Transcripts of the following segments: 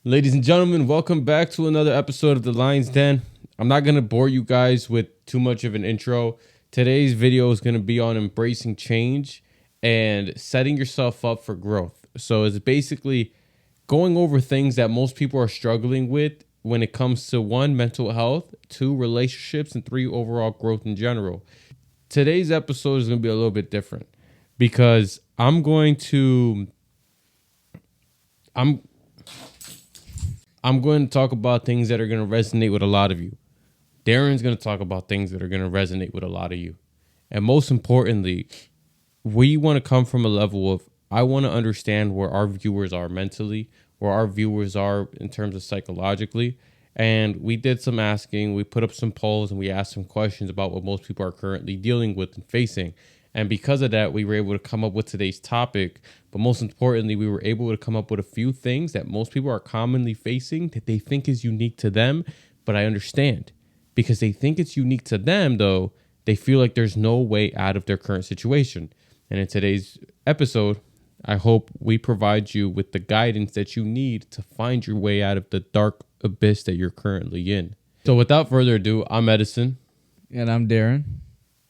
Ladies and gentlemen, welcome back to another episode of The Lion's Den. I'm not going to bore you guys with too much of an intro. Today's video is going to be on embracing change and setting yourself up for growth. So it's basically going over things that most people are struggling with when it comes to one, mental health, two, relationships, and three, overall growth in general. Today's episode is going to be a little bit different because I'm going to talk about things that are going to resonate with a lot of you. Darren's going to talk about things that are going to resonate with a lot of you. And most importantly, we want to come from a level of, I want to understand where our viewers are mentally, where our viewers are in terms of psychologically. And we did some asking, we put up some polls, and we asked some questions about what most people are currently dealing with and facing. And because of that, we were able to come up with today's topic. But most importantly, we were able to come up with a few things that most people are commonly facing that they think is unique to them. But I understand, because they think it's unique to them, though, they feel like there's no way out of their current situation. And in today's episode, I hope we provide you with the guidance that you need to find your way out of the dark abyss that you're currently in. So without further ado, I'm Edison. And I'm Darren.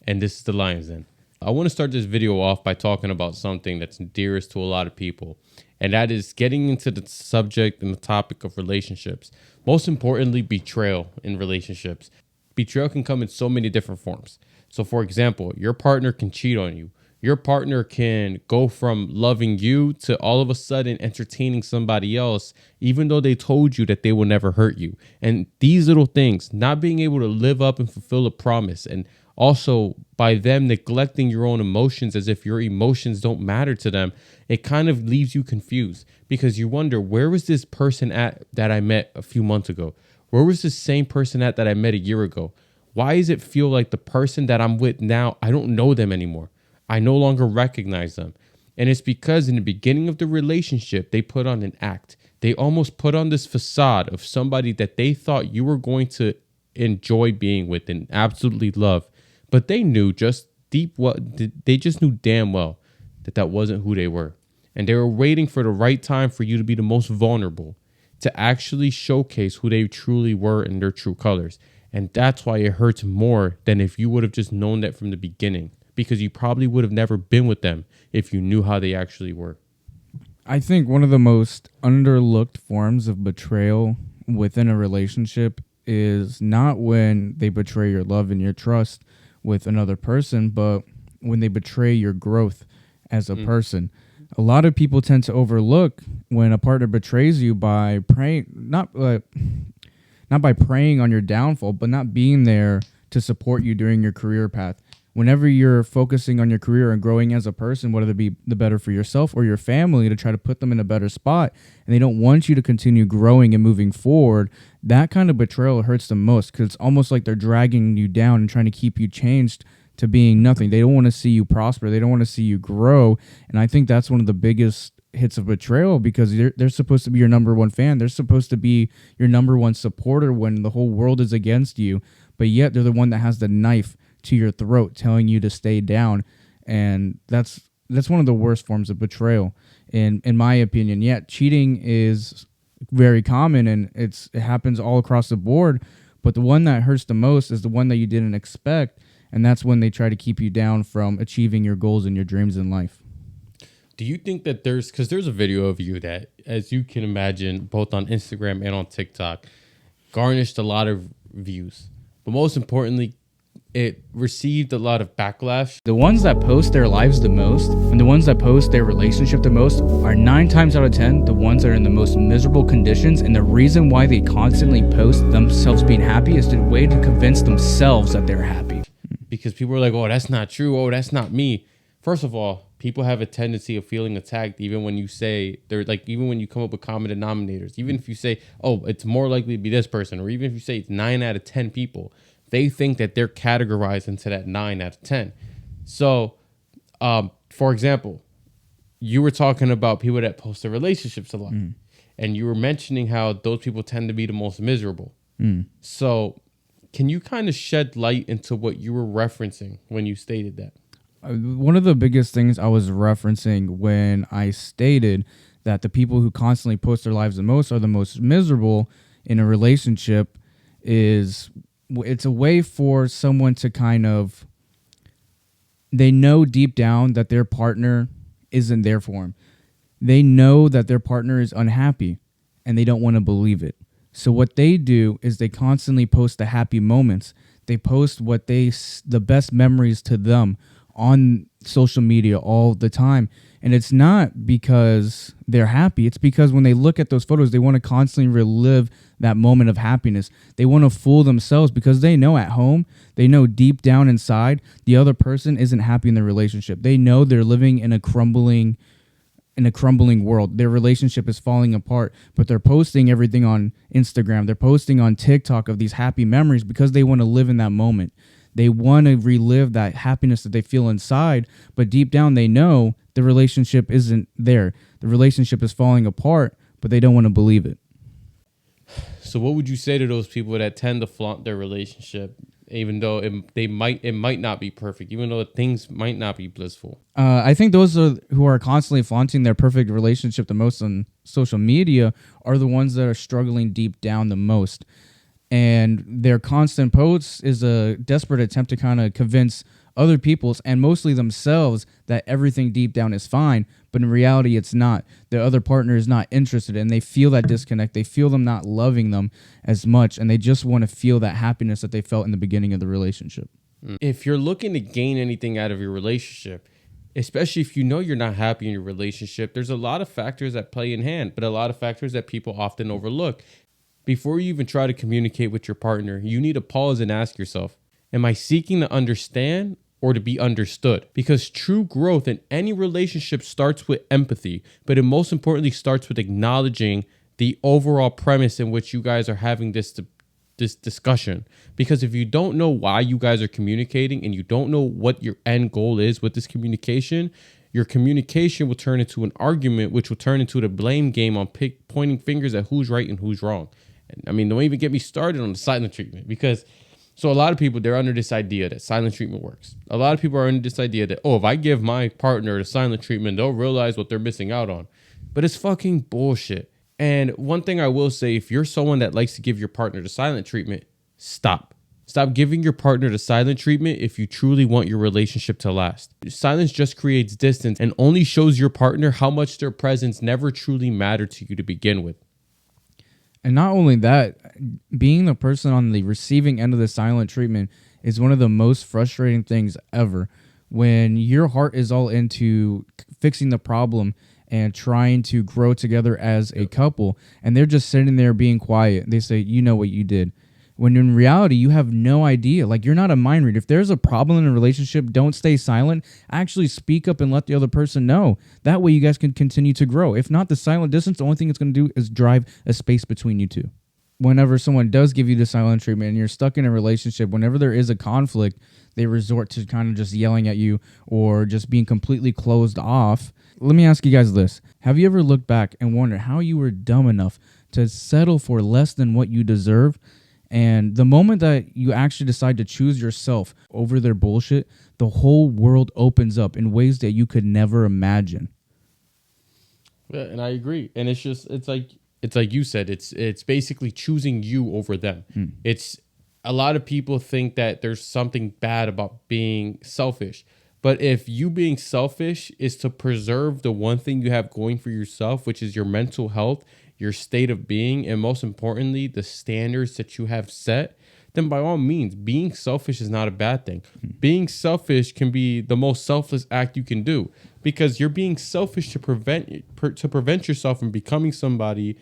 And this is The Lion's Den. I want to start this video off by talking about something that's dearest to a lot of people, and that is getting into the subject and the topic of relationships. Most importantly, betrayal in relationships. Betrayal can come in so many different forms. So for example, your partner can cheat on you. Your partner can go from loving you to all of a sudden entertaining somebody else, even though they told you that they will never hurt you. And these little things, not being able to live up and fulfill a promise, and also by them neglecting your own emotions as if your emotions don't matter to them, it kind of leaves you confused because you wonder, where was this person at that I met a few months ago? Where was this same person at that I met a year ago? Why does it feel like the person that I'm with now, I don't know them anymore? I no longer recognize them. And it's because in the beginning of the relationship, they put on an act. They almost put on this facade of somebody that they thought you were going to enjoy being with and absolutely love. But they knew they just knew damn well that that wasn't who they were. And they were waiting for the right time for you to be the most vulnerable, to actually showcase who they truly were in their true colors. And that's why it hurts more than if you would have just known that from the beginning, because you probably would have never been with them if you knew how they actually were. I think one of the most underlooked forms of betrayal within a relationship is not when they betray your love and your trust with another person, but when they betray your growth as a person. A lot of people tend to overlook when a partner betrays you by praying, not by preying on your downfall, but not being there to support you during your career path. Whenever you're focusing on your career and growing as a person, whether it be the better for yourself or your family, to try to put them in a better spot, and they don't want you to continue growing and moving forward, that kind of betrayal hurts the most, because it's almost like they're dragging you down and trying to keep you changed to being nothing. They don't want to see you prosper. They don't want to see you grow. And I think that's one of the biggest hits of betrayal, because they're supposed to be your number one fan. They're supposed to be your number one supporter when the whole world is against you. But yet they're the one that has the knife to your throat telling you to stay down. And that's one of the worst forms of betrayal, in my opinion. Yeah, cheating is very common, and it happens all across the board. But the one that hurts the most is the one that you didn't expect. And that's when they try to keep you down from achieving your goals and your dreams in life. Do you think that because there's a video of you that, as you can imagine, both on Instagram and on TikTok, garnished a lot of views, but most importantly, it received a lot of backlash. The ones that post their lives the most and the ones that post their relationship the most are 9 times out of 10 the ones that are in the most miserable conditions. And the reason why they constantly post themselves being happy is the way to convince themselves that they're happy. Because people are like, oh, that's not true. Oh, that's not me. First of all, people have a tendency of feeling attacked even when you say, even when you come up with common denominators. Even if you say, oh, it's more likely to be this person, or even if you say it's 9 out of 10 people, they think that they're categorized into that 9 out of 10. So, for example, you were talking about people that post their relationships a lot. And you were mentioning how those people tend to be the most miserable. So can you kind of shed light into what you were referencing when you stated that? One of the biggest things I was referencing when I stated that the people who constantly post their lives the most are the most miserable in a relationship. It's a way for someone to kind of, they know deep down that their partner isn't there for them. They know that their partner is unhappy and they don't want to believe it. So what they do is they constantly post the happy moments. They post the best memories to them on social media all the time. And it's not because they're happy. It's because when they look at those photos, they want to constantly relive that moment of happiness. They want to fool themselves because they know at home, they know deep down inside, the other person isn't happy in their relationship. They know they're living in a crumbling world. Their relationship is falling apart, but they're posting everything on Instagram. They're posting on TikTok of these happy memories because they want to live in that moment. They want to relive that happiness that they feel inside, but deep down they know the relationship isn't there. The relationship is falling apart, but they don't want to believe it. So what would you say to those people that tend to flaunt their relationship, even though it might not be perfect, even though things might not be blissful? I think those who are constantly flaunting their perfect relationship the most on social media are the ones that are struggling deep down the most. And their constant posts is a desperate attempt to kind of convince other people's and mostly themselves that everything deep down is fine, but in reality it's not. The other partner is not interested and they feel that disconnect. They feel them not loving them as much and they just want to feel that happiness that they felt in the beginning of the relationship. If you're looking to gain anything out of your relationship, especially if you know you're not happy in your relationship, there's a lot of factors that play in hand, but a lot of factors that people often overlook. Before you even try to communicate with your partner, you need to pause and ask yourself, am I seeking to understand or to be understood? Because true growth in any relationship starts with empathy, but it most importantly starts with acknowledging the overall premise in which you guys are having this discussion. Because if you don't know why you guys are communicating and you don't know what your end goal is with this communication, your communication will turn into an argument, which will turn into the blame game on pointing fingers at who's right and who's wrong. And I mean, don't even get me started on the silent treatment, because so a lot of people, they're under this idea that silent treatment works. A lot of people are under this idea that, oh, if I give my partner the silent treatment, they'll realize what they're missing out on. But it's fucking bullshit. And one thing I will say, if you're someone that likes to give your partner the silent treatment, stop. Stop giving your partner the silent treatment if you truly want your relationship to last. Silence just creates distance and only shows your partner how much their presence never truly mattered to you to begin with. And not only that, being the person on the receiving end of the silent treatment is one of the most frustrating things ever. When your heart is all into fixing the problem and trying to grow together as a couple, and they're just sitting there being quiet. They say, you know what you did. When in reality, you have no idea. Like, you're not a mind reader. If there's a problem in a relationship, don't stay silent. Actually speak up and let the other person know. That way you guys can continue to grow. If not, the silent distance, the only thing it's going to do is drive a space between you two. Whenever someone does give you the silent treatment and you're stuck in a relationship, whenever there is a conflict, they resort to kind of just yelling at you or just being completely closed off. Let me ask you guys this. Have you ever looked back and wondered how you were dumb enough to settle for less than what you deserve? And the moment that you actually decide to choose yourself over their bullshit, the whole world opens up in ways that you could never imagine. Yeah, and I agree. And it's like you said, it's basically choosing you over them. It's a lot of people think that there's something bad about being selfish. But if you being selfish is to preserve the one thing you have going for yourself, which is your mental health, your state of being, and most importantly, the standards that you have set, then by all means, being selfish is not a bad thing. Being selfish can be the most selfless act you can do, because you're being selfish to prevent yourself from becoming somebody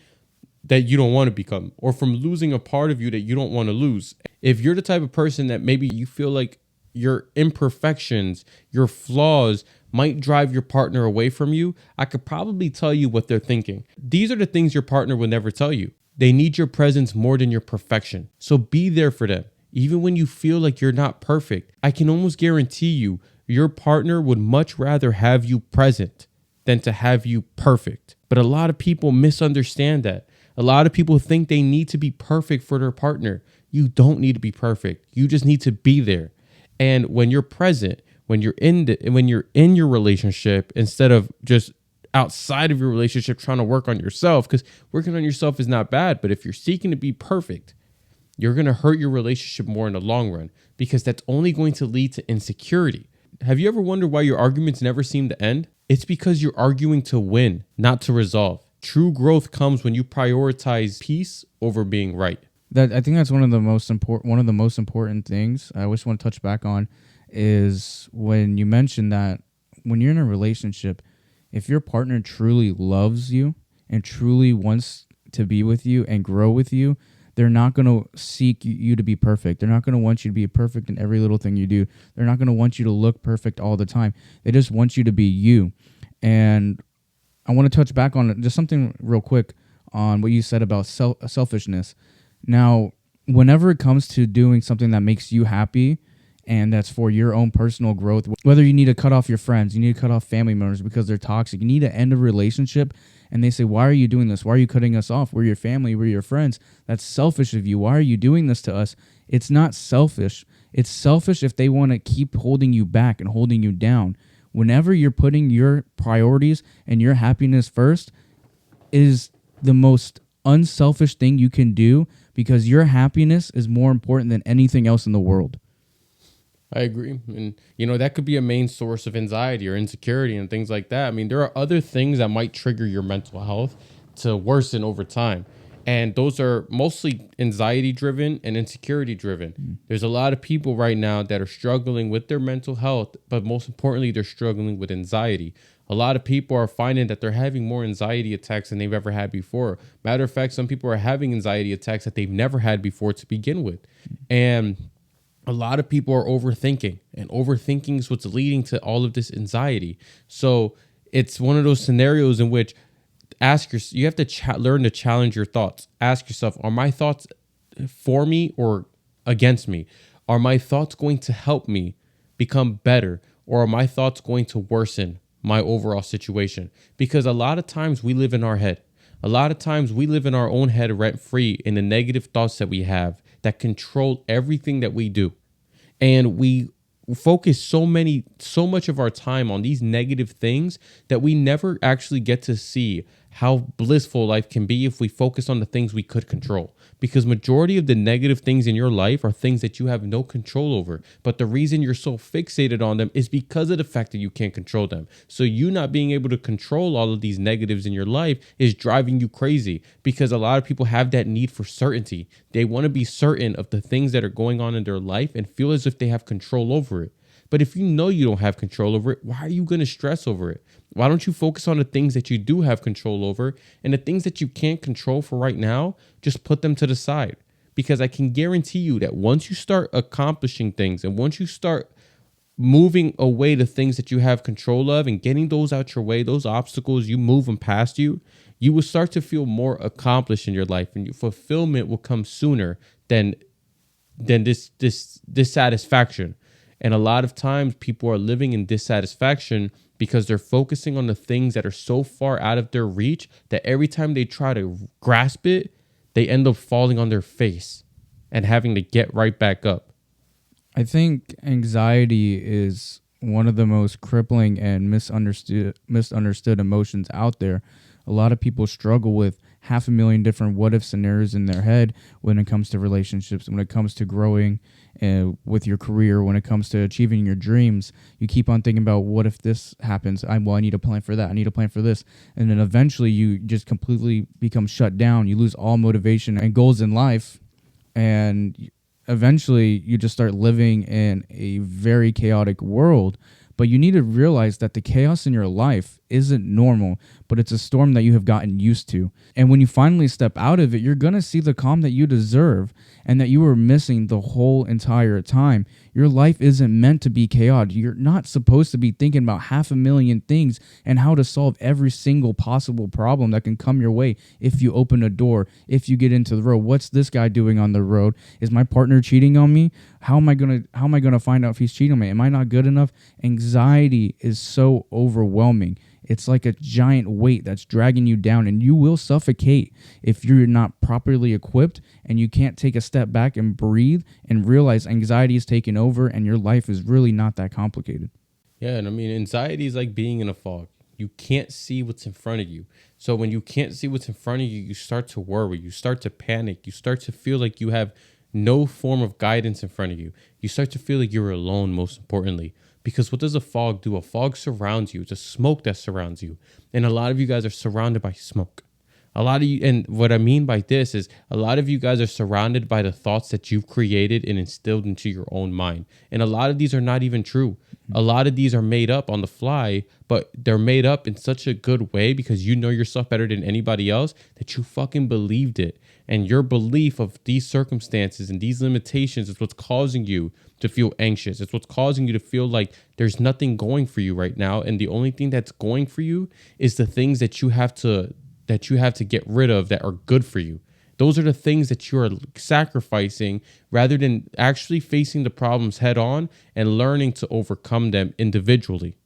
that you don't want to become, or from losing a part of you that you don't want to lose. If you're the type of person that maybe you feel like your imperfections, your flaws might drive your partner away from you, I could probably tell you what they're thinking. These are the things your partner will never tell you. They need your presence more than your perfection. So be there for them. Even when you feel like you're not perfect, I can almost guarantee you your partner would much rather have you present than to have you perfect. But a lot of people misunderstand that. A lot of people think they need to be perfect for their partner. You don't need to be perfect. You just need to be there. And when you're present, when you're in your relationship, instead of just outside of your relationship trying to work on yourself, because working on yourself is not bad. But if you're seeking to be perfect, you're going to hurt your relationship more in the long run, because that's only going to lead to insecurity. Have you ever wondered why your arguments never seem to end? It's because you're arguing to win, not to resolve. True growth comes when you prioritize peace over being right. That I think that's one of the most important things I always want to touch back on is when you mentioned that when you're in a relationship, if your partner truly loves you and truly wants to be with you and grow with you, they're not going to seek you to be perfect. They're not going to want you to be perfect in every little thing you do. They're not going to want you to look perfect all the time. They just want you to be you. And I want to touch back on just something real quick on what you said about selfishness. Now, whenever it comes to doing something that makes you happy and that's for your own personal growth, whether you need to cut off your friends, you need to cut off family members because they're toxic, you need to end a relationship, and they say, why are you doing this? Why are you cutting us off? We're your family. We're your friends. That's selfish of you. Why are you doing this to us? It's not selfish. It's selfish if they want to keep holding you back and holding you down. Whenever you're putting your priorities and your happiness first is the most unselfish thing you can do, because your happiness is more important than anything else in the world. I agree. And, that could be a main source of anxiety or insecurity and things like that. I mean, there are other things that might trigger your mental health to worsen over time. And those are mostly anxiety driven and insecurity driven. There's a lot of people right now that are struggling with their mental health, but most importantly, they're struggling with anxiety. A lot of people are finding that they're having more anxiety attacks than they've ever had before. Matter of fact, some people are having anxiety attacks that they've never had before to begin with. And a lot of people are overthinking, and overthinking is what's leading to all of this anxiety. So it's one of those scenarios in which you have to learn to challenge your thoughts. Ask yourself, are my thoughts for me or against me? Are my thoughts going to help me become better, or are my thoughts going to worsen my overall situation? Because a lot of times we live in our head. A lot of times we live in our own head rent free in the negative thoughts that we have that control everything that we do. And we focus so much of our time on these negative things that we never actually get to see how blissful life can be if we focus on the things we could control. Because majority of the negative things in your life are things that you have no control over. But the reason you're so fixated on them is because of the fact that you can't control them. So you not being able to control all of these negatives in your life is driving you crazy, because a lot of people have that need for certainty. They want to be certain of the things that are going on in their life and feel as if they have control over it. But if you know you don't have control over it, why are you going to stress over it? Why don't you focus on the things that you do have control over, and the things that you can't control for right now, just put them to the side? Because I can guarantee you that once you start accomplishing things and once you start moving away the things that you have control of and getting those out your way, those obstacles, you move them past you, you will start to feel more accomplished in your life, and your fulfillment will come sooner than this dissatisfaction. And a lot of times people are living in dissatisfaction because they're focusing on the things that are so far out of their reach that every time they try to grasp it, they end up falling on their face and having to get right back up. I anxiety is one of the most crippling and misunderstood emotions out there. A lot of people struggle with 500,000 different what-if scenarios in their head when it comes to relationships, when it comes to growing with your career, when it comes to achieving your dreams. You keep on thinking about, what if this happens? I need a plan for that. I need a plan for this. And then eventually you just completely become shut down. You lose all motivation and goals in life. And eventually you just start living in a very chaotic world. But you need to realize that the chaos in your life isn't normal, but it's a storm that you have gotten used to. And when you finally step out of it, you're going to see the calm that you deserve and that you were missing the whole entire time. Your life isn't meant to be chaotic. You're not supposed to be thinking about 500,000 things and how to solve every single possible problem that can come your way. If you open a door, if you get into the road, what's this guy doing on the road? Is my partner cheating on me? How am I gonna find out if he's cheating on me? Am I not good enough? Anxiety is so overwhelming. It's like a giant weight that's dragging you down, and you will suffocate if you're not properly equipped and you can't take a step back and breathe and realize anxiety is taking over and your life is really not that complicated. Yeah, and I mean, anxiety is like being in a fog. you can't see what's in front of you. So when you can't see what's in front of you, you start to worry, you start to panic, you start to feel like you have no form of guidance in front of you. You start to feel like you're alone, most importantly. Because what does a fog do? A fog surrounds you. It's a smoke that surrounds you. And a lot of you guys are surrounded by smoke. A lot of you, and what I mean by this is a lot of you guys are surrounded by the thoughts that you've created and instilled into your own mind. And a lot of these are not even true. A lot of these are made up on the fly, but they're made up in such a good way because you know yourself better than anybody else that you fucking believed it. And your belief of these circumstances and these limitations is what's causing you to feel anxious. It's what's causing you to feel like there's nothing going for you right now. And the only thing that's going for you is the things that you have to get rid of that are good for you. Those are the things that you are sacrificing rather than actually facing the problems head on and learning to overcome them individually.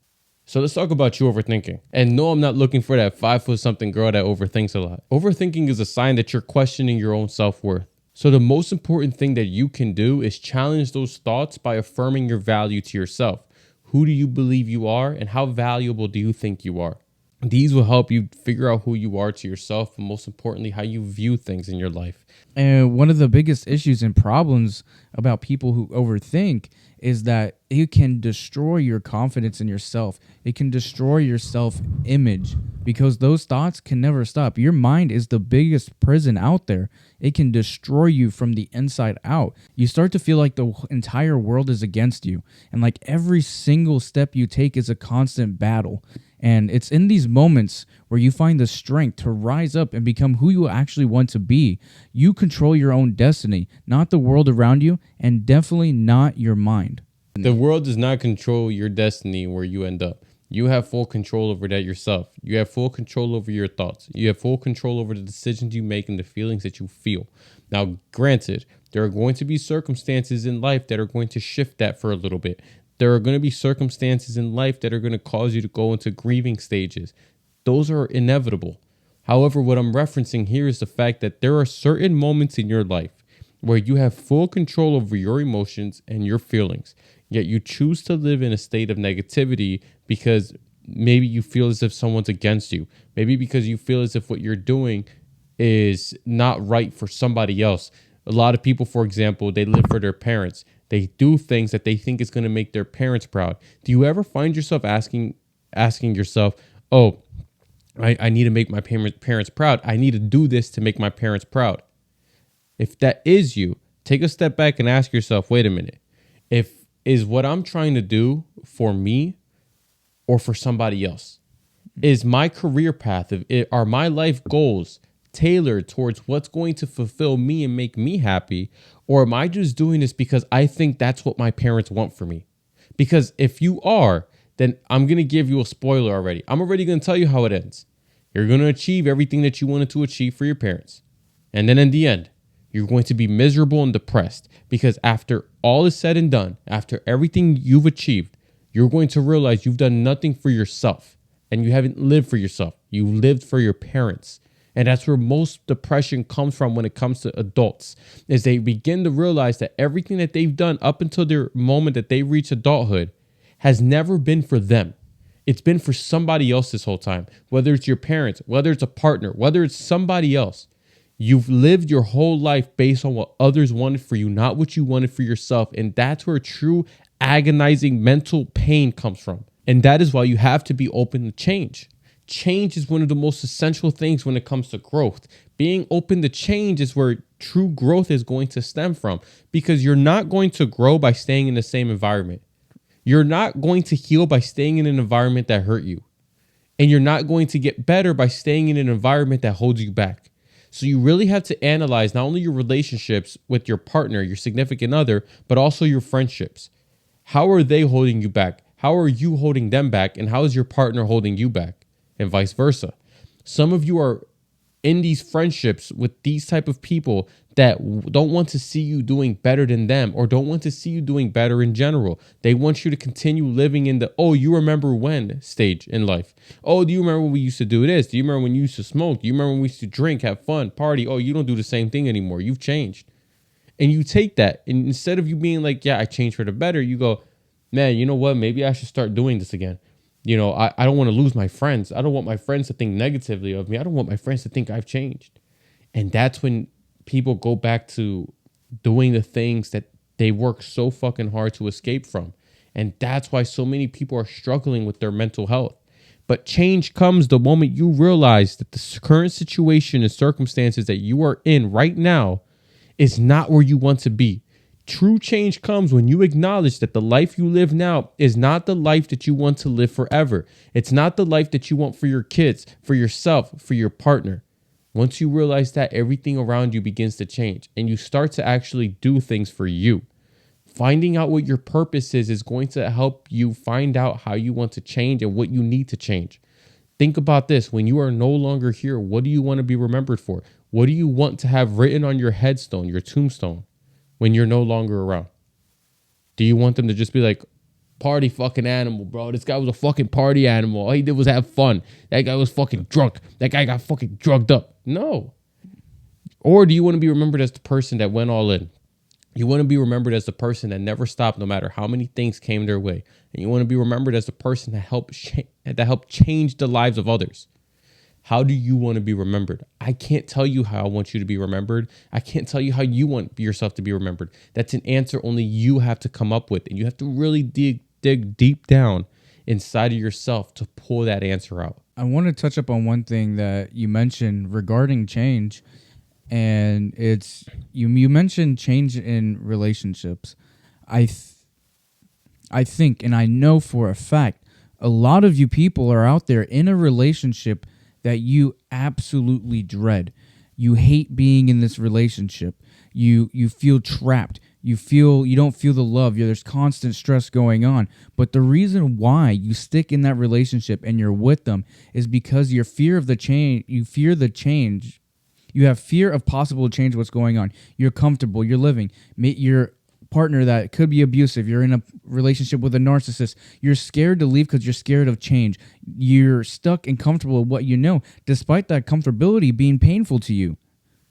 So let's talk about you overthinking. And no, I'm not looking for that 5-foot-something girl that overthinks a lot. Overthinking is a sign that you're questioning your own self-worth. So the most important thing that you can do is challenge those thoughts by affirming your value to yourself. Who do you believe you are and how valuable do you think you are? These will help you figure out who you are to yourself, and most importantly, how you view things in your life. And one of the biggest issues and problems about people who overthink is that it can destroy your confidence in yourself. It can destroy your self-image because those thoughts can never stop. Your mind is the biggest prison out there. It can destroy you from the inside out. You start to feel like the entire world is against you, and like every single step you take is a constant battle. And it's in these moments where you find the strength to rise up and become who you actually want to be. You control your own destiny, not the world around you, and definitely not your mind. The world does not control your destiny where you end up. You have full control over that yourself. You have full control over your thoughts. You have full control over the decisions you make and the feelings that you feel. Now, granted, there are going to be circumstances in life that are going to shift that for a little bit. There are going to be circumstances in life that are going to cause you to go into grieving stages. Those are inevitable. However, what I'm referencing here is the fact that there are certain moments in your life where you have full control over your emotions and your feelings, yet you choose to live in a state of negativity because maybe you feel as if someone's against you. Maybe because you feel as if what you're doing is not right for somebody else. A lot of people, for example, they live for their parents. They do things that they think is going to make their parents proud. Do you ever find yourself asking yourself, oh, I need to make my parents proud. I need to do this to make my parents proud. If that is you, take a step back and ask yourself, wait a minute. Is what I'm trying to do for me or for somebody else? Is my career path, are my life goals tailored towards what's going to fulfill me and make me happy? Or am I just doing this because I think that's what my parents want for me? Because if you are, then I'm going to give you a spoiler already. I'm already going to tell you how it ends. You're going to achieve everything that you wanted to achieve for your parents. And then in the end, you're going to be miserable and depressed because after all is said and done, after everything you've achieved, you're going to realize you've done nothing for yourself and you haven't lived for yourself. You lived for your parents. And that's where most depression comes from when it comes to adults, is they begin to realize that everything that they've done up until their moment that they reach adulthood has never been for them. It's been for somebody else this whole time, whether it's your parents, whether it's a partner, whether it's somebody else. You've lived your whole life based on what others wanted for you, not what you wanted for yourself. And that's where true agonizing mental pain comes from. And that is why you have to be open to change. Change is one of the most essential things when it comes to growth. Being open to change is where true growth is going to stem from, because you're not going to grow by staying in the same environment. You're not going to heal by staying in an environment that hurt you. And you're not going to get better by staying in an environment that holds you back. So you really have to analyze not only your relationships with your partner, your significant other, but also your friendships. How are they holding you back? How are you holding them back? And how is your partner holding you back? And vice versa. Some of you are in these friendships with these type of people that don't want to see you doing better than them, or don't want to see you doing better in general. They want you to continue living in the, oh, you remember when stage in life. Oh, do you remember when we used to do this? Do you remember when you used to smoke? Do you remember when we used to drink, have fun, party? Oh, you don't do the same thing anymore. You've changed. And you take that, and instead of you being like, yeah, I changed for the better, you go, man, you know what? Maybe I should start doing this again. I don't want to lose my friends. I don't want my friends to think negatively of me. I don't want my friends to think I've changed. And that's when people go back to doing the things that they work so fucking hard to escape from. And that's why so many people are struggling with their mental health. But change comes the moment you realize that the current situation and circumstances that you are in right now is not where you want to be. True change comes when you acknowledge that the life you live now is not the life that you want to live forever. It's not the life that you want for your kids, for yourself, for your partner. Once you realize that, everything around you begins to change and you start to actually do things for you. Finding out what your purpose is going to help you find out how you want to change and what you need to change. Think about this. When you are no longer here, what do you want to be remembered for? What do you want to have written on your headstone, your tombstone, when you're no longer around? Do you want them to just be like, party fucking animal, bro? This guy was a fucking party animal. All he did was have fun. That guy was fucking drunk. That guy got fucking drugged up. No. Or do you want to be remembered as the person that went all in? You want to be remembered as the person that never stopped no matter how many things came their way. And you want to be remembered as the person that helped change the lives of others. How do you want to be remembered? I can't tell you how I want you to be remembered. I can't tell you how you want yourself to be remembered. That's an answer only you have to come up with. And you have to really dig deep down inside of yourself to pull that answer out. I want to touch up on one thing that you mentioned regarding change. And it's you mentioned change in relationships. I think, and I know for a fact, a lot of you people are out there in a relationship that you absolutely dread. You hate being in this relationship. You feel trapped. You don't feel the love. There's constant stress going on. But the reason why you stick in that relationship and you're with them is because you fear the change. You have fear of possible change, what's going on. You're comfortable. You're living. Your partner that could be abusive. You're in a relationship with a narcissist. You're scared to leave because you're scared of change. You're stuck and comfortable with what you know, despite that comfortability being painful to you.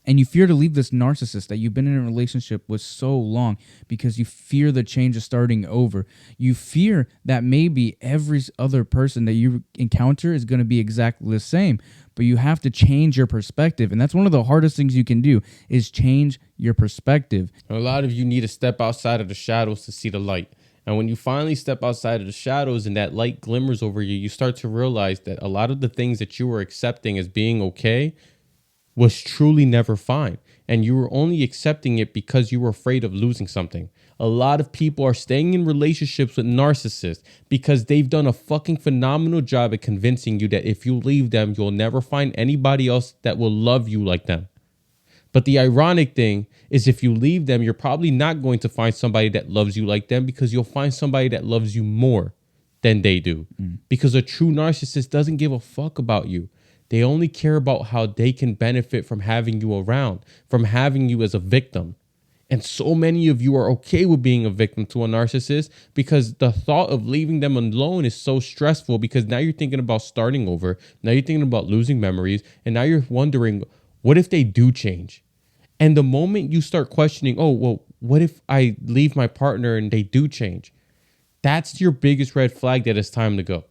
And you fear to leave this narcissist that you've been in a relationship with so long because you fear the change of starting over. You fear that maybe every other person that you encounter is going to be exactly the same, but you have to change your perspective. And that's one of the hardest things you can do is change your perspective. A lot of you need to step outside of the shadows to see the light. And when you finally step outside of the shadows and that light glimmers over you, you start to realize that a lot of the things that you were accepting as being okay was truly never fine. And you were only accepting it because you were afraid of losing something. A lot of people are staying in relationships with narcissists because they've done a fucking phenomenal job at convincing you that if you leave them, you'll never find anybody else that will love you like them. But the ironic thing is if you leave them, you're probably not going to find somebody that loves you like them because you'll find somebody that loves you more than they do. Because a true narcissist doesn't give a fuck about you. They only care about how they can benefit from having you around, from having you as a victim. And so many of you are okay with being a victim to a narcissist because the thought of leaving them alone is so stressful because now you're thinking about starting over. Now you're thinking about losing memories. And now you're wondering, what if they do change? And the moment you start questioning, oh, well, what if I leave my partner and they do change? That's your biggest red flag that it's time to go.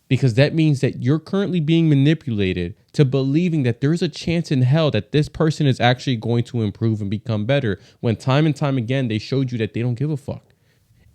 Because that means that you're currently being manipulated to believing that there's a chance in hell that this person is actually going to improve and become better when time and time again they showed you that they don't give a fuck.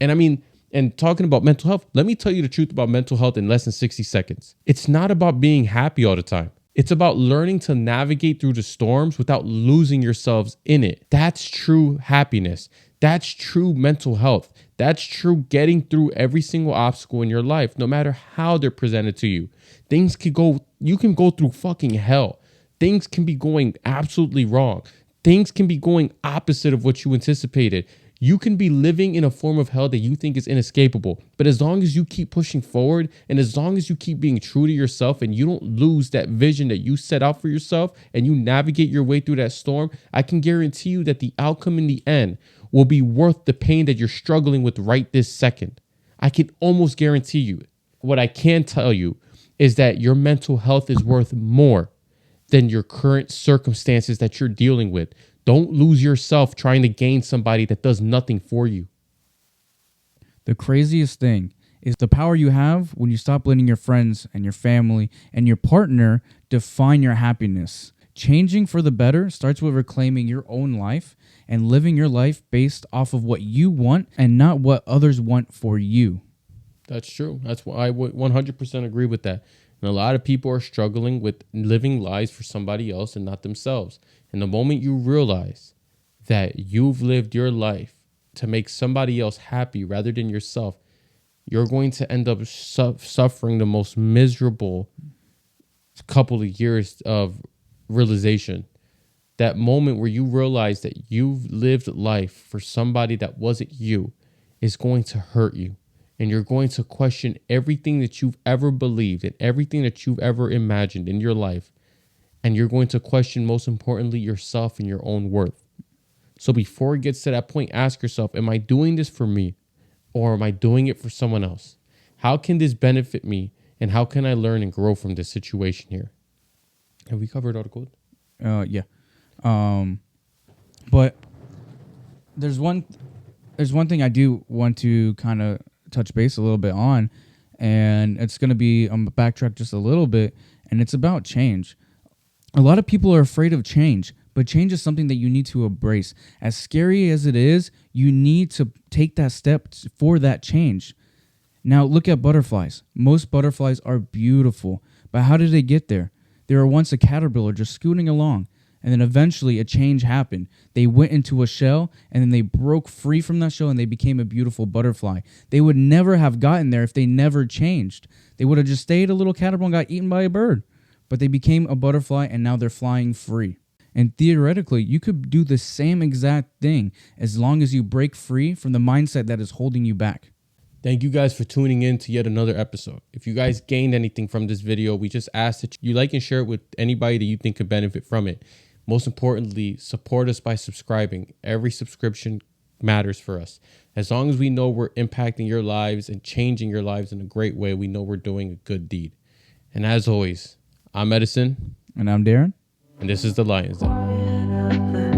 And I mean, and talking about mental health, let me tell you the truth about mental health in less than 60 seconds. It's not about being happy all the time. It's about learning to navigate through the storms without losing yourselves in it. That's true happiness. That's true mental health. That's true getting through every single obstacle in your life, no matter how they're presented to you. You can go through fucking hell. Things can be going absolutely wrong. Things can be going opposite of what you anticipated. You can be living in a form of hell that you think is inescapable. But as long as you keep pushing forward and as long as you keep being true to yourself and you don't lose that vision that you set out for yourself and you navigate your way through that storm, I can guarantee you that the outcome in the end will be worth the pain that you're struggling with right this second. I can almost guarantee you. What I can tell you is that your mental health is worth more than your current circumstances that you're dealing with. Don't lose yourself trying to gain somebody that does nothing for you. The craziest thing is the power you have when you stop letting your friends and your family and your partner define your happiness. Changing for the better starts with reclaiming your own life and living your life based off of what you want and not what others want for you. That's true. That's why I would 100% agree with that. And a lot of people are struggling with living lives for somebody else and not themselves. And the moment you realize that you've lived your life to make somebody else happy rather than yourself, you're going to end up suffering the most miserable couple of years of realization. That moment where you realize that you've lived life for somebody that wasn't you is going to hurt you. And you're going to question everything that you've ever believed and everything that you've ever imagined in your life. And you're going to question, most importantly, yourself and your own worth. So before it gets to that point, ask yourself, am I doing this for me or am I doing it for someone else? How can this benefit me and how can I learn and grow from this situation here? Have we covered all the code? Yeah. But there's one thing I do want to kind of touch base a little bit on, and it's going to be backtrack just a little bit, and it's about change. A lot of people are afraid of change, but change is something that you need to embrace. As scary as it is, you need to take that step for that change. Now, look at butterflies. Most butterflies are beautiful, but how did they get there? They were once a caterpillar just scooting along, and then eventually a change happened. They went into a shell, and then they broke free from that shell, and they became a beautiful butterfly. They would never have gotten there if they never changed. They would have just stayed a little caterpillar and got eaten by a bird. But they became a butterfly, and now they're flying free. And theoretically, you could do the same exact thing as long as you break free from the mindset that is holding you back. Thank you guys for tuning in to yet another episode. If you guys gained anything from this video, we just ask that you like and share it with anybody that you think could benefit from it. Most importantly, support us by subscribing. Every subscription matters for us. As long as we know we're impacting your lives and changing your lives in a great way, we know we're doing a good deed. And as always, I'm Edison. And I'm Darren. And this is the Lion's Den.